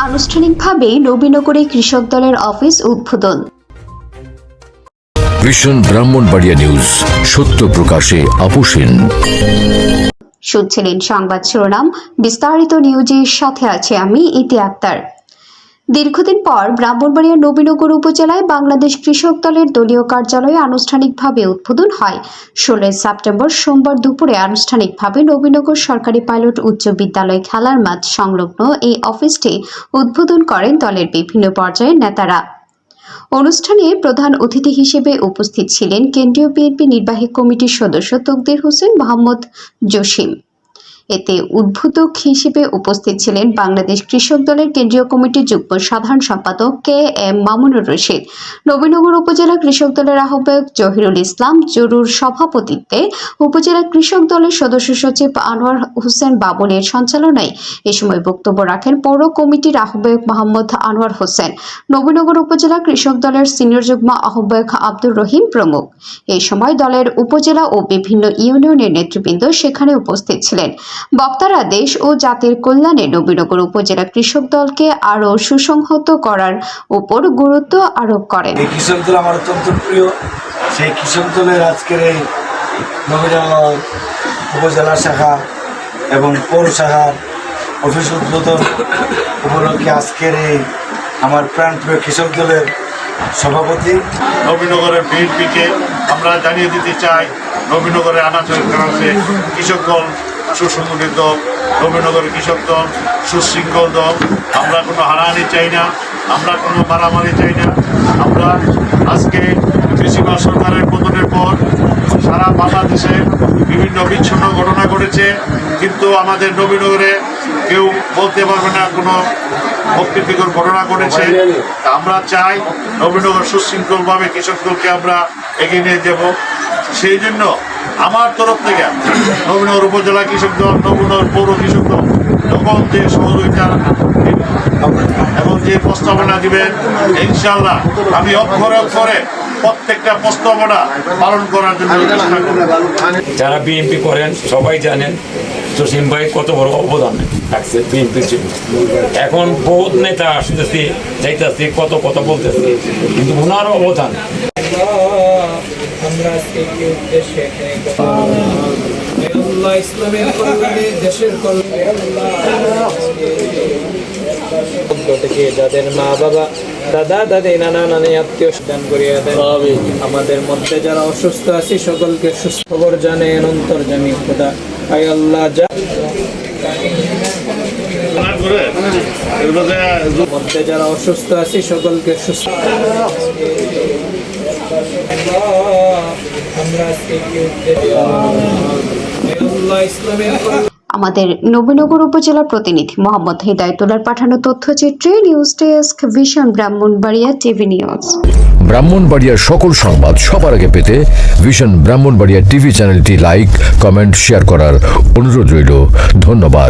আনুষ্ঠানিকভাবে নবীনগরে কৃষক দলের অফিস উদ্বোধন। ভিশন ব্রাহ্মণবাড়িয়া নিউজ, সত্য প্রকাশে আপোষহীন। শুনছিলেন সংবাদ শিরোনাম, বিস্তারিত নিউজের সাথে আছে আমি ইতি আক্তার। দীর্ঘদিন পর ব্রাহ্মণবাড়িয়া নবীনগর উপজেলায় বাংলাদেশ কৃষক দলের দলীয় কার্যালয় আনুষ্ঠানিকভাবে উদ্বোধন হয়। 16 সেপ্টেম্বর সোমবার দুপুরে আনুষ্ঠানিকভাবে নবীনগর সরকারি পাইলট উচ্চ বিদ্যালয় খেলার মাঠ সংলগ্ন এই অফিসটি উদ্বোধন করেন দলের বিভিন্ন পর্যায়ের নেতারা। অনুষ্ঠানে প্রধান অতিথি হিসেবে উপস্থিত ছিলেন কেন্দ্রীয় বিএনপি নির্বাহী কমিটির সদস্য তকদির হোসেন মোহাম্মদ জসিম। এতে উদ্বোধক হিসেবে উপস্থিত ছিলেন বাংলাদেশ কৃষক দলের কেন্দ্রীয় কমিটির যুগ্ম সাধারণ সম্পাদক KM মামুনুর রশিদ, নবীনগর উপজেলা কৃষক দলের আহ্বায়ক জহিরুল ইসলাম জরুর সভাপতিত্বে উপজেলা কৃষক দলের সদস্য সচিব আনোয়ার হোসেন বাবুলের সঞ্চালনায় এ সময় বক্তব্য রাখেন পৌর কমিটির আহ্বায়ক মোহাম্মদ আনোয়ার হোসেন, নবীনগর উপজেলা কৃষক দলের সিনিয়র যুগ্ম আহ্বায়ক আব্দুর রহিম প্রমুখ। এই সময় দলের উপজেলা ও বিভিন্ন ইউনিয়নের নেতৃবৃন্দ সেখানে উপস্থিত ছিলেন। বক্তারা দেশ ও জাতির কল্যাণে নবীনগর উপজেলা কৃষক দলকে আরও সুসংহত করার উপর গুরুত্ব আরোপ করেন। এই কৃষক দল আমার অত্যন্ত প্রিয়। সেই কৃষক দলের আজকের এই নবীনগর উপজেলা শাখা এবং পৌর শাখার অফিস উদ্বোধন উপলক্ষে আজকের এই আমার প্রাণপ্রিয় কৃষক দলের সভাপতি নবীনগরের বিএনপিকে আমরা জানিয়ে দিতে চাই, নবীনগরের আনাচল কানাচে কৃষক দল সুসংগঠিত দল, নবীনগরের কৃষক দল সুশৃঙ্খল দল। আমরা কোনো হানাহানি চাই না, আমরা কোনো মারামারি চাই না। আমরা আজকে কৃষিমা সরকারের পতনের পর সারা বাংলাদেশে বিভিন্ন বিচ্ছিন্ন ঘটনা ঘটেছে, কিন্তু আমাদের নবীনগরে কেউ বলতে পারবে না কোনো অপ্রীতিকর ঘটনা ঘটেছে। আমরা চাই নবীনগর সুশৃঙ্খলভাবে কৃষক দলকে আমরা এগিয়ে নিয়ে যাব। সেই জন্য আমার তরফ থেকে নবীনগর উপজেলা কৃষক দল, নবীনগর পৌর কৃষক দল যখন যে সহযোগিতা এবং যে প্রস্তাবনা দিবেন, ইনশাআল্লাহ আমি অক্ষরে অক্ষরে প্রত্যেকটা প্রস্তাবনা পালন করার জন্য চেষ্টা করব। যারা বিএনপি করেন সবাই জানেন জসিম ভাই কত বড় অবদান রাখছে বিএনপির জন্য। এখন বহুত নেতা আসতেছে যাইতেছে, কত কথা বলতেছে, কিন্তু ওনার অবদান আমরা এই উদ্দেশ্যে ইসলামের কল্যাণে দেশের থেকে যাদের মা বাবা দাদা দাদি নানা নানি আত্মীয় দান করিয়া দেন। আমাদের মধ্যে যারা অসুস্থ আছি সকলকে সুস্থ খবর জানেন অন্তর্জামী খোদা। আয় আল্লাহ মধ্যে যারা অসুস্থ আছি সকলকে সুস্থ আমাদের নবীনগর উপজেলা প্রতিনিধি মোহাম্মদ হিদায়তুল্লাহর পাঠানো তথ্যচিত্রে news desk, vision Brahmanbaria TV news. ব্রাহ্মণবাড়িয়ার সকল সংবাদ সবার আগে পেতে ভিশন ব্রাহ্মণবাড়িয়া টিভি চ্যানেলটি লাইক, কমেন্ট, শেয়ার করার অনুরোধ রইল। ধন্যবাদ।